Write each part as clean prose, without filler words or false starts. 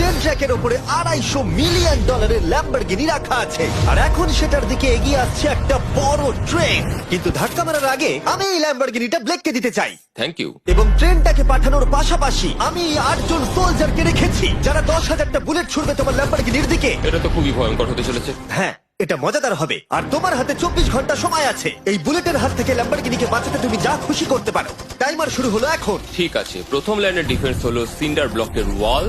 Train ট্র্যাকের উপরে $250 million Lamborghini রাখা আছে, আর এখন সেটার দিকে এগিয়ে আসছে একটা বড় ট্রেন। কিন্তু ধাক্কা মারার আগে আমি এই ল্যাম্বরগিনিটা ব্লেককে দিতে চাই। Thank you. এবং ট্রেনটাকে পাঠানোর পাশাপাশি আমি এই 8 জন সোলজারকে রেখেছি যারা 10,000টা বুলেট ছুড়বে তোমার ল্যাম্বরগিনির দিকে। এটা তো খুবই ভয়ঙ্কর হতে চলেছে। হ্যাঁ, এটা মজাদার হবে। আর তোমার হাতে 24 ঘন্টা সময় আছে। এই বুলেটের হাত থেকে ল্যাম্বরগিনিকে বাঁচাতে তুমি যা খুশি করতে পারো। টাইমার শুরু হলো এখন। ঠিক আছে, প্রথম লাইনের ডিফেন্স হলো সিন্ডার ব্লকের ওয়াল,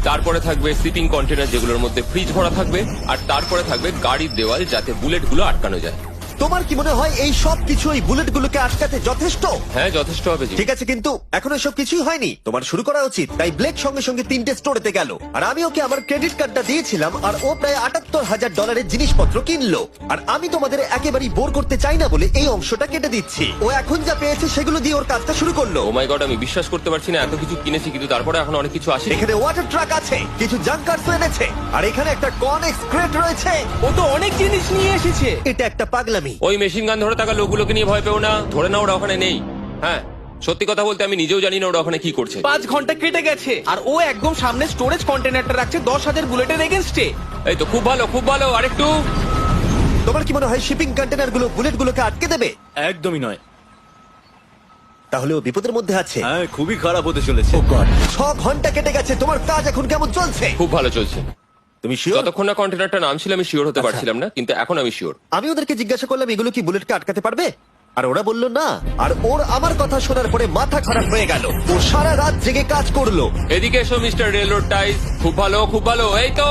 তারপরে থাকবে শিপিং কন্টেনার যেগুলোর মধ্যে ফ্রিজ ভরা থাকবে, আর তারপরে থাকবে গাড়ির দেওয়াল যাতে বুলেটগুলো আটকানো যায়। তোমার কি মনে হয় এই সব কিছু এই বুলেটগুলোকে আটকাতে যথেষ্ট? হ্যাঁ, যথেষ্ট হবে জি। ঠিক আছে, কিন্তু এখন এসব কিছুই হয়নি। তোমার শুরু করা উচিত। তাই ব্লেক সঙ্গে সঙ্গে 3টে স্টোরেতে গেল, আর আমি ওকে আমার ক্রেডিট কার্ডটা দিয়েছিলাম, আর ও প্রায় $78,000 জিনিসপত্র কিনলো। আর আমি তোমাদের একেবারেই বোর করতে চাই না বলে এই অংশটা কেটে দিচ্ছি। ও এখন যা পেয়েছে সেগুলো দিয়ে ওর কাজটা শুরু করলো। ও মাই গড, আমি বিশ্বাস করতে পারছি না এত কিছু কিনেছি কিন্তু তারপরে এখন অনেক কিছু আসে। এখানে ওয়াটার ট্রাক আছে, কিছু জাঙ্কারস এনেছে, আর এখানে একটা কনেক্স ক্রেট রয়েছে। ও তো অনেক জিনিস নিয়ে এসেছে। এটা একটা পাগলামি। ওই মেশিন গান ধরে থাকা লোকগুলোকে নিয়ে ভয় পেও না, ধরে না ওরা ওখানে নেই। হ্যাঁ, সত্যি কথা বলতে আমি নিজেও জানি না ওরা ওখানে কি করছে। 5 ঘন্টা কেটে গেছে আর ও একদম সামনে স্টোরেজ কন্টেনারটা রাখছে 10,000 বুলেটের এগেনস্টে। এই তো খুব ভালো, খুব ভালো। আরেকটু। তোমার কি মনে হয় শিপিং কন্টেনারগুলো বুলেটগুলোকে আটকে দেবে? একদমই নয়। তাহলে ও বিপদের মধ্যে আছে। হ্যাঁ, খুবই খারাপ হতে চলেছে। 6 ঘন্টা কেটে গেছে। তোমার কাজ এখন কেমন চলছে? খুব ভালো চলছে। তুমি শিওর? যতক্ষণ না কন্টেনারটা নামছিল আমি শিওর হতে পারছিলাম না, কিন্তু এখন আমি শিওর। আমি ওদেরকে জিজ্ঞাসা করলাম এগুলো কি বুলেটকে আটকাতে পারবে, আর ওরা বললো না। আর ওর আমার কথা শোনার পরে মাথা খারাপ হয়ে গেল। ও সারা রাত জেগে কাজ করলো। এদিকে এসো মিস্টার রেলরোড টাইস। খুব ভালো, খুব ভালো। এই তো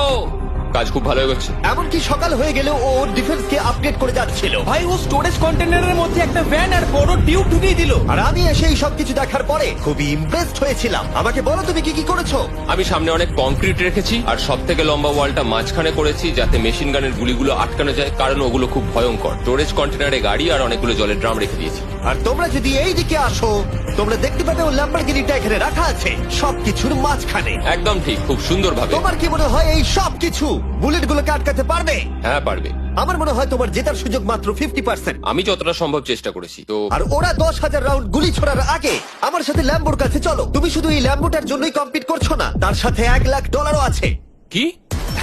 কাজ খুব ভালো এগোচ্ছে। এমনকি সকাল হয়ে গেলেও ও ওর ডিফেন্সকে আপডেট করে যাচ্ছিল। ভাই ও স্টোরেজ কন্টেনারের মধ্যে একটা ভ্যান আর বড় টিউব ঢুকিয়ে দিল। আর আমি এসে এই সবকিছু দেখার পরে খুবই ইমপ্রেসড হয়েছিলাম। আমাকে বলো তুমি কি কি করেছো? আমি সামনে অনেক কংক্রিট রেখেছি আর সব থেকে লম্বা ওয়ালটা মাঝখানে করেছি যাতে মেশিন গানের গুলিগুলো আটকানো যায়, কারণ ওগুলো খুব ভয়ঙ্কর। স্টোরেজ কন্টেনারে গাড়ি আর অনেকগুলো জলের ড্রাম রেখে দিয়েছি। আর তোমরা যদি এই দিকে আসো তোমরা দেখতে পাবে ও ল্যাম্বরগিনিটা এখানে রাখা আছে সবকিছুর মাঝখানে। একদম ঠিক, খুব সুন্দর ভাবে। তোমার কি মনে হয় এই সবকিছু বুলেটগুলোকে আটকাতে পারবে? হ্যাঁ, পারবে। আমার মনে হয় তোমার জেতার সুযোগ মাত্র 50%। আমি যতটা সম্ভব চেষ্টা করেছি। তো আর ওরা 10,000 রাউন্ড গুলি ছোড়ার আগে আমার সাথে ল্যাম্বোর কাছে চলো। তুমি শুধু এই ল্যাম্বোটার জন্যই কম্পিট করছো না, তার সাথে $1,00,000 আছে। কি?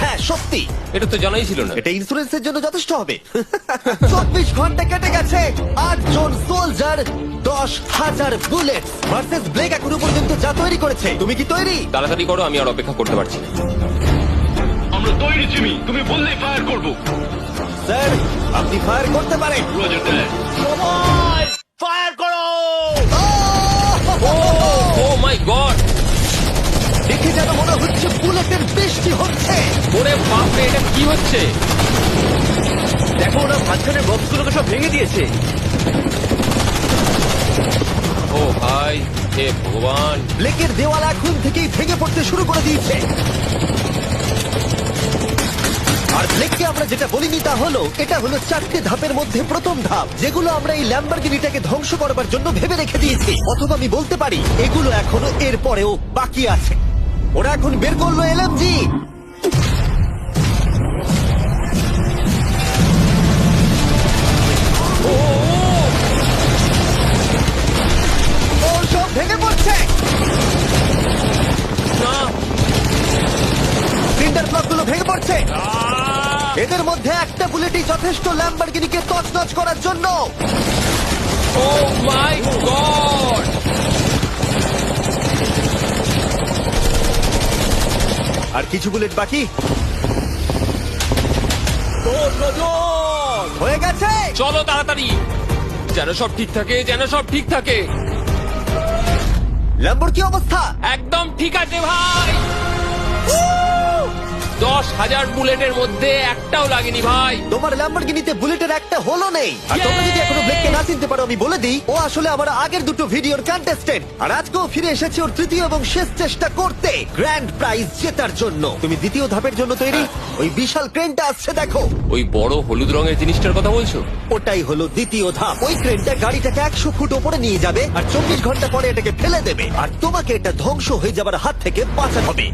হ্যাঁ সত্যি, এটা তো জানাই ছিল না। এটা ইন্স্যুরেন্সের জন্য যথেষ্ট হবে। 24 ঘন্টা কেটে গেছে। 8 জন সোলজার, 10,000 বুলেট ভার্সেস ব্লেক এখনো পর্যন্ত যা তৈরি করেছে। তুমি কি তৈরি? তাড়াতাড়ি করো, আমি আর অপেক্ষা করতে পারছি না। আমরা তৈরি জিমি, তুমি বললেই ফায়ার করব। স্যার আপনি ফায়ার করতে পারেন। রোজার দ্যাট। ফায়ার করো। ও মাই গড, দেখে যেন মনে হচ্ছে বুলেটের বৃষ্টি হচ্ছে। ওরে বাপ রে, এটা কি হচ্ছে? দেখো, ওরা মাঝখানের বক্সগুলোকে সব ভেঙে দিয়েছে। ও ভাই, হে ভগবান। ব্লেকের দেওয়াল এখন থেকেই ভেঙে পড়তে শুরু করে দিয়েছে। আর ব্লেককে আমরা যেটা বলিনি তা হলো এটা হলো 4টে ধাপের মধ্যে প্রথম ধাপ, যেগুলো আমরা এই ল্যাম্বরগিনিটাকে ধ্বংস করবার জন্য ভেবে রেখে দিয়েছি। অথবা আমি বলতে পারি এগুলো এখনো এর পরেও বাকি আছে। ওরা এখন বের করলো এলএমজি। ও সব ভেঙে পড়ছে। না, সিন্ডার ব্লকগুলো ভেঙে পড়ছে। এদের মধ্যে একটা বুলেটই যথেষ্ট ল্যাম্বরগিনিকে তছনছ করার জন্য। ও মাই গড। আর কিছু বুলেট বাকি। হয়ে গেছে। চলো তাড়াতাড়ি, যেন সব ঠিক থাকে, যেন সব ঠিক থাকে। ল্যাম্বোর কি অবস্থা? একদম ঠিক আছে ভাই। 10,000 বুলেটের মধ্যে একটাও লাগেনি ভাই। তোমার ল্যাম্বরগিনিতে বুলেটের একটা হলো নেই। আর তোমরা যদি এখনো ব্লেককে না চিনতে পারো আমি বলে দিই, ও আসলে আমার আগের দুটো ভিডিওর কন্টেস্টেন্ট। আর আজকেও ফিরে এসেছে ওর তৃতীয় এবং শেষ চেষ্টা করতে গ্র্যান্ড প্রাইজ জেতার জন্য। তুমি দ্বিতীয় ধাপের জন্য তৈরি? ওই বিশাল ক্রেনটা আসছে দেখো। ওই বড় হলুদ রঙের জিনিসটার কথা বলছো? ওটাই হলো দ্বিতীয় ধাপ। ওই ক্রেনটা গাড়িটাকে 100 ফুট ওপরে নিয়ে যাবে আর 24 ঘন্টা পরে এটাকে ফেলে দেবে। আর তোমাকে এটা ধ্বংস হয়ে যাবার হাত থেকে বাঁচাতে হবে।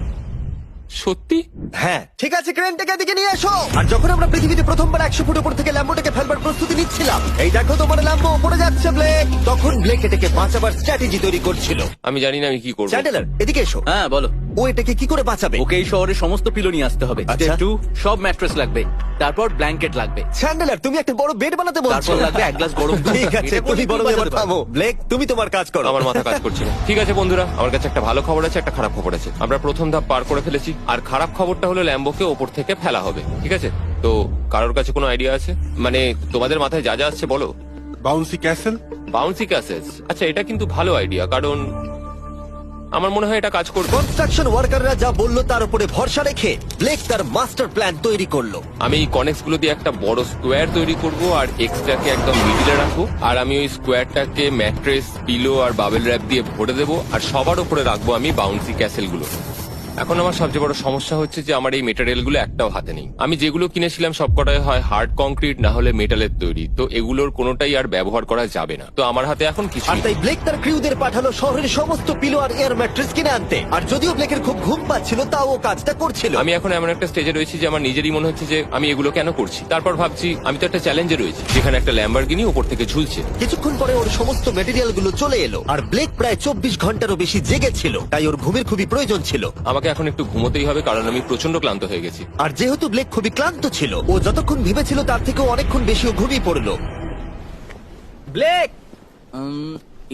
সত্যি? হ্যাঁ ঠিক আছে, ক্রেনটাকে এদিকে নিয়ে এসো। আর যখন আমরা পৃথিবীতে প্রথমবার 100 ফুট উপর থেকে ল্যাম্বোটাকে ফেলবার প্রস্তুতি নিচ্ছিলাম, এই দেখো তোমার ল্যাম্বো উপরে যাচ্ছে ব্লেক, তখন ব্লেক এটাকে বাঁচাবার স্ট্র্যাটেজি তৈরি করছিল। আমি জানি না আমি কি করবো। চ্যান্ডেলার এদিকে এসো। হ্যাঁ বলো। ও এটাকে কি করে বাঁচাবে? ওকে এই শহরে সমস্ত পিলো নিয়ে আসতে হবে। আচ্ছা। স্টেপ 2 সব ম্যাট্রেস লাগবে, তারপর ব্ল্যাঙ্কেট লাগবে, চ্যান্ডেলার তুমি একটা বড় বেড বানাতে বলছো? তারপর লাগবে এক গ্লাস গরম দুধ। ঠিক আছে, এটা তুমি করে বড় তুমি এবার বাঁচাতে থামো। ব্লেক তুমি তোমার কাজ করো। আমার মাথা কাজ করছে না। ঠিক আছে বন্ধুরা, আমার কাছে একটা ভালো খবর আছে, একটা খারাপ খবর আছে। আমরা প্রথম ধাপ পার করে ফেলেছি, আর খারাপ খবরটা হলো ল্যাম্বোকে ওপর থেকে ফেলা হবে। ঠিক আছে, তো কারোর কাছে কোনো আইডিয়া আছে? মানে তোমাদের মাথায় যা যা আসছে বলো। Bouncy castle. বাউন্সি ক্যাসেস, আচ্ছা এটা কিন্তু ভালো আইডিয়া, কারণ আমার মনে হয় এটা কাজ করবে। কনস্ট্রাকশন ওয়ার্কাররা যা বললো তার উপরে ভরসা রেখে ব্লেক তার মাস্টার প্ল্যান তৈরি করলো। আমি এই কনেক্স গুলো দিয়ে একটা বড় স্কোয়ার তৈরি করব, আর এক্সট্রাকে একদম মিডিলে রাখবো, আর আমি ওই স্কোয়ারটাকে ম্যাট্রেস, পিলো আর বাবেল র্যাপ দিয়ে ভরে দেবো, আর সবার উপরে রাখবো আমি বাউন্সি ক্যাসেল গুলো। এখন আমার সবচেয়ে বড় সমস্যা হচ্ছে যে আমার এই মেটেরিয়াল গুলো একটাও হাতে নেই। আমি যেগুলো কিনেছিলাম সবকটাই হয় হার্ড কংক্রিট না হলে মেটালের তৈরি, তো এগুলোর কোনোটাই আর ব্যবহার করা যাবে না। তো আমার হাতে এখন কিছু আর তাই ব্লেক তার ক্রিউদের পাঠালো শহরের সমস্ত পিলো আর এয়ার ম্যাট্রেস কিনে আনতে। আর যদিও ব্লেকের খুব ঘুম পাচ্ছিল, তাও ও কাজটা করছিল। আমি এখন এমন একটা স্টেজে রয়েছি যে আমার নিজেরই মনে হচ্ছে যে আমি এগুলো কেন করছি। তারপর ভাবছি আমি তো একটা চ্যালেঞ্জে রয়েছি, যেখানে একটা ল্যাম্বরগিনি উপর থেকে ঝুলছে। কিছুক্ষণ পরে ওর সমস্ত মেটেরিয়াল গুলো চলে এলো, আর ব্লেক প্রায় 24 ঘন্টারও বেশি জেগেছিল, তাই ওর ঘুমের খুবই প্রয়োজন ছিল। আমাকে এখন একটু ঘুমোতেই হবে, কারণ আমি প্রচন্ড ক্লান্ত হয়ে গেছি। আর যেহেতু ব্লেক খুবই ক্লান্ত ছিল, ও যতক্ষণ ভেবেছিল তার থেকেও অনেকক্ষণ বেশি ও ঘুমিয়ে পড়লো। ব্লেক,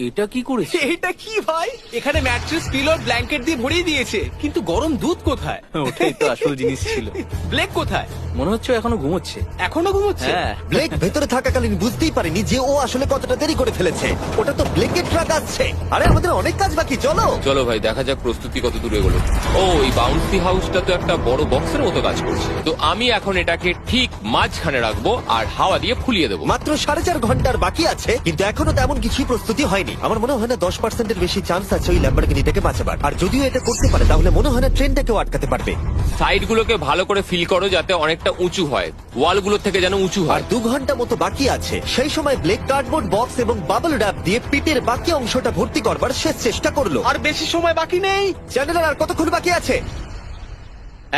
এটা কি করেছে? এটা কি ভাই? এখানে ম্যাট্রেস, পিলো, ব্ল্যাঙ্কেট দিয়ে ভরিয়ে দিয়েছে, কিন্তু গরম দুধ কোথায়? ওটাই তো আসল জিনিস ছিল। ব্লেক কোথায়? মনে হচ্ছে ও এখনো ঘুমোচ্ছে। এখনো ঘুমোচ্ছে? হ্যাঁ। ব্লেক ভেতরে থাকাকালীন বুঝতেই পারেনি যে ও আসলে কতটা দেরি করে ফেলেছে। ওটা তো ব্লেকের ট্রাক আসছে। আরে আমাদের অনেক কাজ বাকি, চলো। চলো ভাই, দেখা যাক প্রস্তুতি কত দূরে এগোলো। ও, এই বাউন্সি হাউসটা তো একটা বড় বক্সের মতো কাজ করছে। তো আমি এখন এটাকে ঠিক মাঝখানে রাখবো আর হাওয়া দিয়ে ফুলিয়ে দেবো। মাত্র 4.5 ঘন্টার বাকি আছে, কিন্তু এখনো তেমন কিছুই প্রস্তুতি হয়নি। আমার মনে হয় না 10%-এর বেশি চান্স আছে ওই ল্যাম্বরগিনিটাকে বাঁচাবার। আর যদিও এটা করতে পারে, তাহলে মনে হয় না ট্রেনটাকেও আটকাতে পারবে। সাইড গুলোকে ভালো করে ফিল করো যাতে অনেকটা উঁচু হয়, ওয়াল গুলোর থেকে যেন উঁচু আর হয়। 2 ঘন্টা মতো বাকি আছে। সেই সময় ব্লেক কার্ডবোর্ড বক্স এবং বাবল র্যাপ দিয়ে পিটের বাকি অংশটা ভর্তি করবার শেষ চেষ্টা করলো। আর বেশি সময় বাকি নেই। চ্যানেলের আর কতক্ষণ বাকি আছে?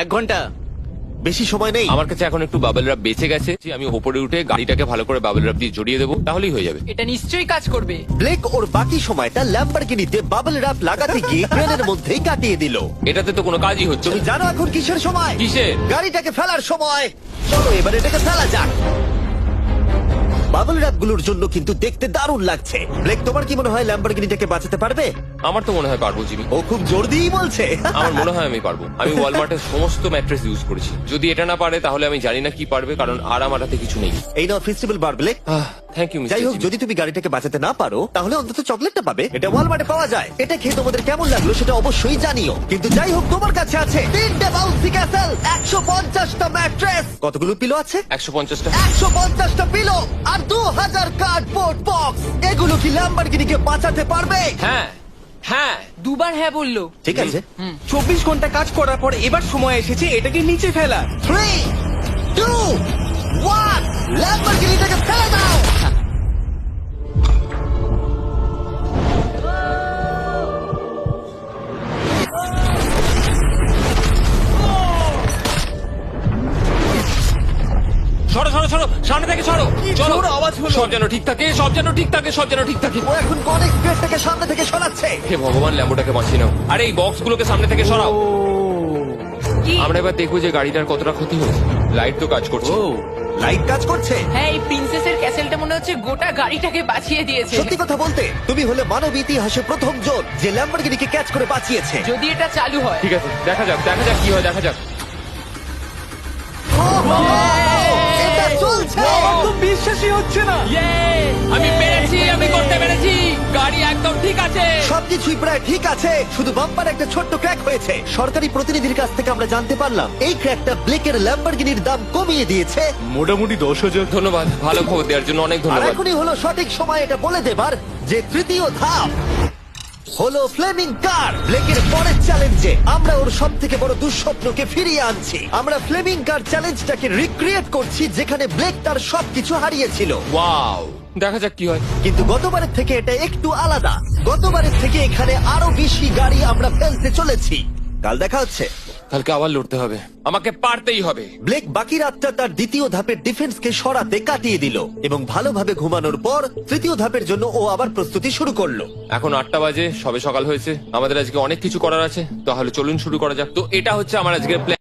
1 ঘন্টা। বেশি সময় নেই। আমার কাছে এখন একটু বাবেল র্যাপ বেঁচে গেছে, যে আমি উপরে উঠে গাড়িটাকে ভালো করে বাবেল র্যাপ দিয়ে জড়িয়ে দেবো, তাহলেই হয়ে যাবে। এটা নিশ্চয়ই কাজ করবে। ব্লেক ওর বাকি সময়টা ল্যাম্বরগিনিতে বাবল র্যাপ লাগাতে গিয়ে ট্রেনের মধ্যেই কাটিয়ে দিল। এটাতে তো কোনো কাজই হচ্ছে তুমি না। জানো এখন কিসের সময়? কিসের? গাড়িটাকে ফেলার সময়। চলো এবার এটাকে ফেলা যাক। বাবল র্যাপ গুলোর জন্য কিন্তু দেখতে দারুণ লাগছে। ব্লেক, তোমার কি মনে হয় ল্যাম্বরগিনিটাকে বাঁচাতে পারবে? আমার তো মনে হয় পারবো জিমি। ও খুব জোর দিয়েই বলছে। আমার মনে হয় আমি পারবো। আমি ওয়ালমার্টের সমস্ত ম্যাট্রেস ইউজ করেছি। যদি এটা না পারে তাহলে আমি জানি না কি পারবে, কারণ আর আমার হাতে কিছু নেই। এই নাও ফেস্টিভ্যাল বার ব্লেক। থ্যাংক ইউ যাই হোক, যদি তুমি গাড়িটাকে বাঁচাতে না পারো, তাহলে অন্তত চকলেটটা পাবে। এটা ওয়ালমার্টে পাওয়া যায়। এটা খেয়ে তোমাদের কেমন লাগলো সেটা অবশ্যই জানিও। কিন্তু যাই হোক, তোমার কাছে আছে 3টে বাউন্সি ক্যাসেল, 150টা ম্যাট্রেস, কতগুলো পিলো আছে? 150টা। 150টা পিলো আর 2000 কার্ডবোর্ড বক্স। এগুলো কি ল্যাম্বরগিনিকে বাঁচাতে পারবে? হ্যাঁ হ্যাঁ। দুবার হ্যাঁ বললো। ঠিক আছে। 24 ঘন্টা কাজ করার পর এবার সময় এসেছে এটাকে নিচে ফেলা। 3, 2, 1, ল্যাম্বরগিনিটাকে ফেলে দাও। সরো সরো সরো, সামনে থেকে সরো। চলো, জোর আওয়াজ হলো। সব যেন ঠিক থাকে, সব যেন ঠিক থাকে, সব যেন ঠিক থাকে। ও এখন কনেক্স প্লেটটাকে সামনে থেকে সরাচ্ছে। হে ভগবান, ল্যাম্বোটাকে বাঁচিয়ে নাও। আরে এই বক্স গুলোকে সামনে থেকে সরাও। কি? আমরা এবার দেখবো যে গাড়িটার কতটা ক্ষতি হয়েছে। লাইট তো কাজ করছে। ও লাইট কাজ করছে। হ্যাঁ, এই প্রিন্সেসের ক্যাসেলটা মনে হচ্ছে গোটা গাড়িটাকে বাঁচিয়ে দিয়েছে। সত্যি কথা বলতে, তুমি হলে মানব ইতিহাসে প্রথম জন যে ল্যাম্বরগিনিকে ক্যাচ করে বাঁচিয়েছে। যদি এটা চালু হয়। ঠিক আছে, দেখা যাক দেখা যাক কি হয়, দেখা যাক। এটা চলছে। আমার তো বিশ্বাসই হচ্ছে না। আমি পেরেছি, আমি করতে পেরেছি। গাড়ি একদম ঠিক আছে। সবকিছুই প্রায় ঠিক আছে, শুধু বাম্পার একটা ছোট্ট ক্র্যাক হয়েছে। সরকারি প্রতিনিধির কাছ থেকে আমরা জানতে পারলাম এই ক্র্যাকটা ব্লেকের ল্যাম্বরগিনির দাম কমিয়ে দিয়েছে। মোটামুটি 10,000। ধন্যবাদ, ভালো খবর দেওয়ার জন্য অনেক আর ধন্যবাদ। এখনই হলো সঠিক সময় এটা বলে দেবার যে তৃতীয় ধাপ হলো ফ্লেমিং কার। ব্লেকের পরের চ্যালেঞ্জে আমরা ওর সব থেকে বড় দুঃস্বপ্নকে ফিরিয়ে আনছি। আমরা ফ্লেমিং কার চ্যালেঞ্জটাকে রিক্রিয়েট করছি, যেখানে ব্লেক তার সবকিছু হারিয়েছিল। ওয়াও, দেখা যাক কি হয়। কিন্তু গতবারের থেকে এটা একটু আলাদা। গতবারের থেকে এখানে আরো বেশি গাড়ি আমরা ফেলতে চলেছি। কাল দেখা হচ্ছে। কালকে আবার লড়তে হবে, আমাকে পারতেই হবে। ব্লেক বাকি রাতটা তার দ্বিতীয় ধাপের ডিফেন্সকে সরাতে কাটিয়ে দিল এবং ভালোভাবে ঘুমানোর পর তৃতীয় ধাপের জন্য ও আবার প্রস্তুতি শুরু করলো। এখন 8টা বাজে, সবে সকাল হয়েছে, আমাদের আজকে অনেক কিছু করার আছে, তাহলে চলুন শুরু করা যাক। তো এটা হচ্ছে আমার আজকের প্ল্যান।